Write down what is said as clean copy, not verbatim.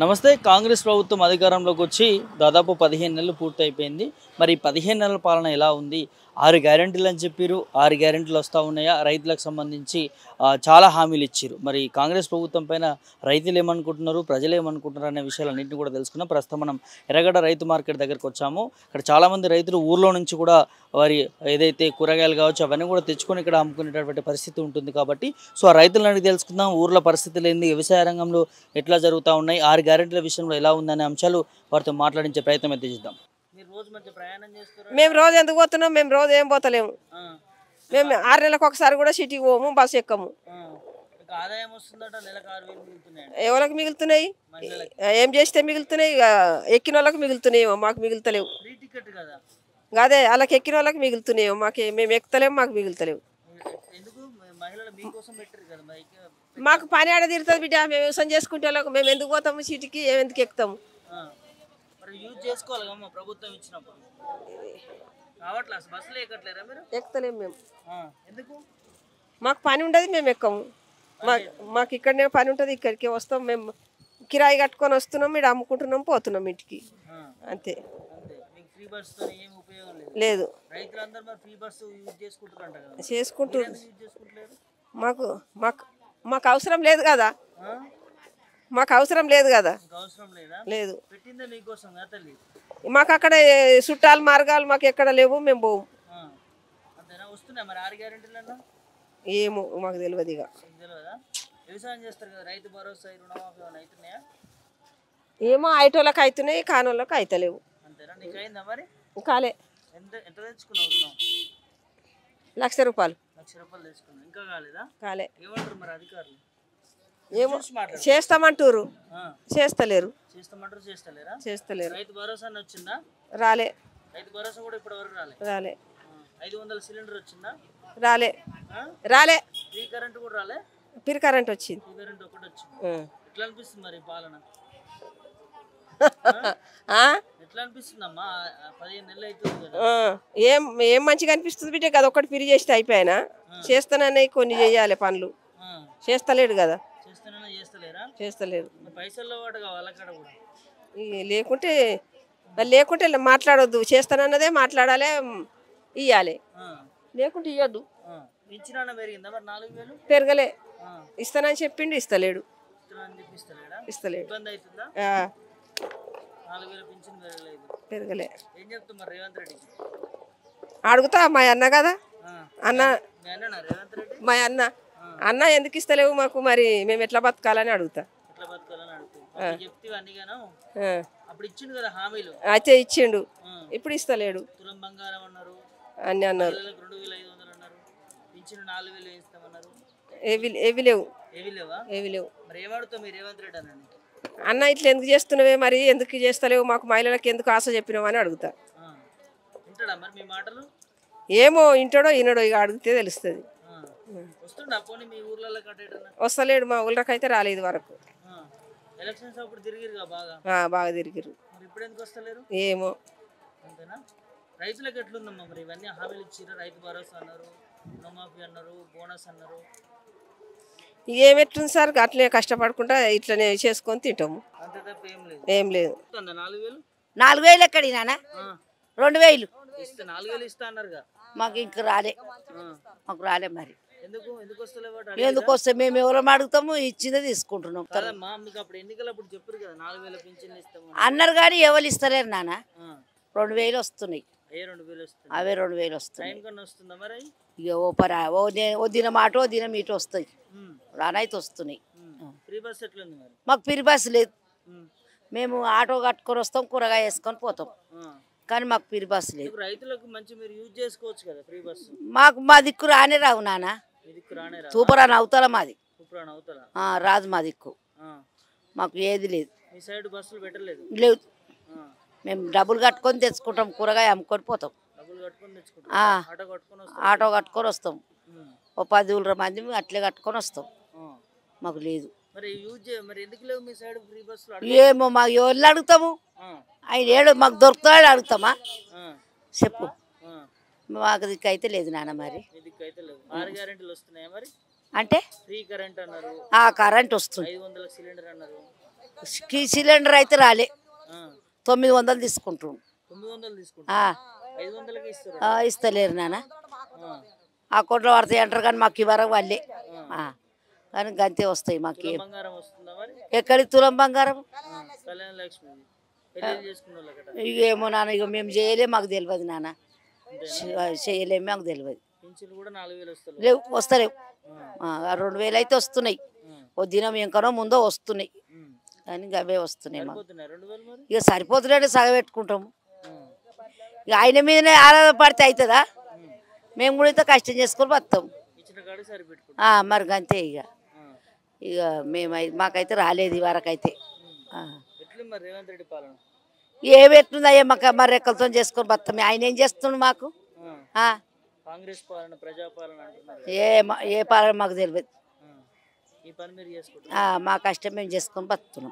నమస్తే. కాంగ్రెస్ ప్రభుత్వం అధికారంలోకి వచ్చి దాదాపు 15 నెలలు పూర్తయిపోయింది. మరి 15 నెలల పాలన ఎలా ఉంది? 6 గ్యారెంటీలు అని చెప్పిర్రు. 6 గ్యారెంటీలు వస్తా ఉన్నాయా? రైతులకు సంబంధించి చాలా హామీలు ఇచ్చిర్రు. మరి కాంగ్రెస్ ప్రభుత్వం పైన రైతులు ఏమనుకుంటున్నారు? ప్రజలు ఏమనుకుంటున్నారు? అనే విషయాలన్నింటినీ కూడా తెలుసుకుందాం. ప్రస్తుతం మనం ఎర్రగడ్డ రైతు మార్కెట్ దగ్గరికి వచ్చాము. ఇక్కడ చాలామంది రైతులు ఊర్లో నుంచి కూడా వారి ఏదైతే కూరగాయలు కావచ్చు అవన్నీ కూడా తెచ్చుకొని ఇక్కడ అమ్ముకునేటటువంటి పరిస్థితి ఉంటుంది కాబట్టి ఆ రైతులను అడిగి తెలుసుకుందాం. ఊర్లో పరిస్థితులు ఏంది? వ్యవసాయ రంగంలో ఎట్లా జరుగుతూ ఉన్నాయి? 6 గ్యారెంటీల విషయంలో ఎలా ఉందనే అంశాలు వారితో మాట్లాడించే ప్రయత్నం అయితే చేద్దాం. మీరు రోజు మధ్య ప్రయాణం చేస్తారా? మేము రోజు ఎందుకు పోతున్నాం? మేము రోజు ఏం పోతలేము. మేము 6 నెలలకు ఒకసారి కూడా సిటీకి పోము, బస్సు ఎక్కము. ఆదాయం వస్తుందట, నెలకు 6,000 మిగులుతున్నాయి. ఎవరికి మిగులుతున్నాయి? ఏం చేస్తే మిగులుతున్నాయి? ఎక్కిన వాళ్ళకి మిగులుతున్నాయేమో, మాకు మిగులుతలేవు. ఫ్రీ టికెట్ కదా. అదే వాళ్ళకి ఎక్కిన వాళ్ళకి మిగులుతున్నాయేమో, మేము ఎక్కుతలేము, మాకు మిగులుతలేవు. ఎందుకు మహిళలు మీకోసం పెట్టారు కదా. మాకు పని ఆడ తీరుతుంది బిడ్డ. మేము వ్యవసాయం చేసుకుంటే వాళ్ళకు మేము ఎందుకు పోతాము సిటీకి? ఎందుకు ఎక్కుతాము? మరి యూజ్ చేసుకోవాలి కమ్మా ప్రభుత్వం ఇచ్చినప్పుడు. కావట్లే బస్సులు ఎక్కట్లేరా మీరు? ఎక్కుతలేము మేము. ఎందుకు? మాకు పని ఉండదు, మేము ఎక్కము. మాకు ఇక్కడనే పని ఉంటుంది, ఇక్కడికి వస్తాం. మేము కిరాయి కట్టుకొని వస్తున్నాం, ఇక్కడ అమ్ముకుంటున్నాం, పోతున్నాం ఇంటికి, అంతే. ఫ్రీ బస్సుతో ఏం ఉపయోగం లేదు. రైతులందరూ మరి ఫ్రీ బస్సు యూజ్ చేసుకుంటారంట కదా. చేసుకుంటారు. యూజ్ చేసుకుంటలేరు. మాకు మాకు మాకు అవసరం లేదు కదా. మాకు అవసరం లేదు కదా. అవసరం లేదా? లేదు. పెట్టిందే మీకోసం కదా తల్లి. మాకు అక్కడ చుట్టాలు మార్గాలు మాకు ఎక్కడ లేవు, మేము పోము. అంతేనా? వస్తున్నాయి మరి 6 గ్యారెంటీలన్నా? ఏమో మాకు తెలియదు. ఇక తెలియదా? వ్యవసాయం చేస్తారు కదా, రైతు భరోసా రుణమాఫీ ఏమైనా అవుతున్నాయా? ఏమో ఐటోళ్ళకి అవుతున్నాయి, కానోళ్ళకి అవుతలేవు. అంతేనా? నీకు అయిందా మరి? కాలే. ఎంత ఎంత తెచ్చుకున్నావు రుణం? ₹1,00,000. ₹1,00,000 తెచ్చుకున్నావు, ఇంకా కాలేదా? కాలే. ఏమంటారు మరి అధికారులు? ఏమో చేస్తామంటారు, చేస్తలేరు. చేస్తామంటారు, చేస్తలేరా? చేస్తలేరు. రైతు భరోసా వచ్చిందా? రాలే. రైతు భరోసా కూడా ఇప్పటి వరకు రాలే. రాలే. 500 సిలిండర్ వచ్చిందా? రాలే. రాలే. ఫ్రీ కరెంట్ కూడా రాలే. ఫ్రీ కరెంట్ వచ్చింది. ఫ్రీ కరెంట్ ఒకటి వచ్చింది. ఎట్లా అనిపిస్తుంది మరి పాలన? ఎట్లా అనిపిస్తుందమ్మా? 15 నెలలు అవుతుంది కదా. ఏం ఏం మంచిగా అనిపిస్తుంది బిడ్డ. కదా ఒకటి ఫ్రీ చేస్తే అయిపోయినా. చేస్తానని కొన్ని చెయ్యాలి పనులు. చేస్తలేడు కదా. చేస్తలేరా? చేస్తలేరు. పైసల్లో వాడు కావాలి అక్కడ కూడా. లేకుంటే మాట్లాడొద్దు. చేస్తానన్నదే మాట్లాడాలి, ఇయ్యాలి. లేకుంటే ఇవ్వద్దు. పెరగలే. ఇస్తానని చెప్పిండు, ఇస్తలేడు. ఇస్తలేడు. పెరగలే. అడుగుతా మా అన్న కదా. అన్న మా అన్న ఎందుకు ఇస్తలేవు మాకు, మరి మేము ఎట్లా బతకాలని అడుగుతా. అయితే ఇచ్చిండు, ఇప్పుడు ఇస్తలేడు అని అన్నారు. ఏవి లేవు. అన్న ఇట్లా ఎందుకు చేస్తున్నావే, మరి ఎందుకు చేస్తలేవు, మాకు మహిళలకు ఎందుకు ఆశ చెప్పినావు అని అడుగుతా. ఏమో ఇంటాడో ఈనడో, ఇక అడిగితే తెలుస్తుంది. వస్తలేడు. మా ఊళ్ళకైతే రాలేదు వరకు. బాగా తిరిగిరు. ఏమో. రైతులకు ఎట్లుందమ్మా మరి? ఇవన్నీ హామీలు ఇచ్చిర్రు. రైతు భరోసా అన్నారు, రుణమాఫీ అన్నారు, బోనస్ అన్నారు. ఏమెట్లుంది సార్? అట్లనే కష్టపడుకుంటా ఇట్లనే చేసుకొని తింటాము. ఏం లేదు. 4,000 ఎక్కడి నాన్న? 2,000 ఇస్తే 4,000 ఇస్తా అన్నారుగా. మాకు ఇంక రాలే. మాకు రాలే మరి. ఎందుకు వస్తే మేము ఎవరం అడుగుతాము, ఇచ్చిందే తీసుకుంటున్నాం. అన్నారు కానీ ఎవరు ఇస్తలేరు నాన్న. 2,000 వస్తున్నాయి. అవే 2,000 వస్తున్నాయి. ఇక ఓ దినం ఆటో, ఓ దినం ఇటు వస్తాయి. రానైతే వస్తున్నాయి. మాకు ఫ్రీ బస్సు లేదు. మేము ఆటో కట్టుకొని వస్తాం, కూరగాయ వేసుకొని పోతాం, కానీ మాకు ఫ్రీ బస్సు లేదు. రైతులకు మంచి మీరు యూజ్ చేసుకోవచ్చు కదా ఫ్రీ బస్సు. మాకు మా దిక్కు రానే రావు నాన్న. తూపరాని అవుతారా మాది? రాదు మా దిక్కు. మాకు ఏది లేదు. లేదు. మేము డబ్బులు కట్టుకొని తెచ్చుకుంటాం, కూరగాయ అమ్ముకొని పోతాం, ఆటో కట్టుకొని వస్తాం. ఓ 10 మంది అట్లే కట్టుకొని వస్తాం. మాకు లేదు. ఏమో మాకు ఎవరు అడుగుతాము? ఆయన ఏడు మాకు దొరుకుతాడు అడుగుతామా? చెప్పు. మాకు దిక్కైతే లేదు నాన్న. మరి అంటే ఫ్రీ కరెంట్ అన్నారు, కరెంట్ వస్తుంది. 500 సిలిండర్ అన్నారు. సిలిండర్ అయితే రాలే, ఆ, 900 తీసుకుంటాం. 900 తీసుకుంటారు. 500కి ఇస్తారు. ఇస్తలేరు నాన్న, ఆ, అకౌంట్లో పడతాయి అంటారు కానీ మాకు ఇవ్వరు వాళ్ళే. కానీ గంతే వస్తాయి మాకు. తులం బంగారం వస్తుందా మరి? ఎక్కడి తులం బంగారం? కళ్యాణ లక్ష్మి పెళ్లి చేసుకున్న వాళ్ళకట. ఇక ఏమో నాన్న, ఇక మేము చేయలే, మాకు తెలియదు నాన్న, చేయలేము, మాకు తెలియదు. పింఛన్లు కూడా 4000 వస్తారు. లేవు, వస్తలేవు. 2000 అయితే వస్తున్నాయి, ఓ దినం ఇంకనో ముందో వస్తున్నాయి, కానీ అవే వస్తున్నాయి మాకు. 2000 మరి? ఇక సరిపోతుందంటే సగబెట్టుకుంటాము. ఇక ఆయన మీదనే ఆధారపడితే అవుతుందా? మేము కూడా ఇంత కష్టం చేసుకొని బతాం. ఇచ్చిన కాడికి సరిపెట్టుకుంటాం. మరి అంతే. ఇక మేము మాకైతే రాలేదు ఈ వరకైతే. ఎట్లా మరి రేవంత్ రెడ్డి పాలన? ఏమి ఎట్లుందయ్యా మాకు, మరి రెక్కలతో చేసుకొని బతాం. ఆయన ఏం చేస్తుండు మాకు? కాంగ్రెస్ పాలన, ప్రజాపాలన అంటున్నారు. ఏ పాలన మాకు తెలియదు. ఈ పని మీరు చేసుకుంటారు. మా కష్టం మేము చేసుకొని బతున్నాం.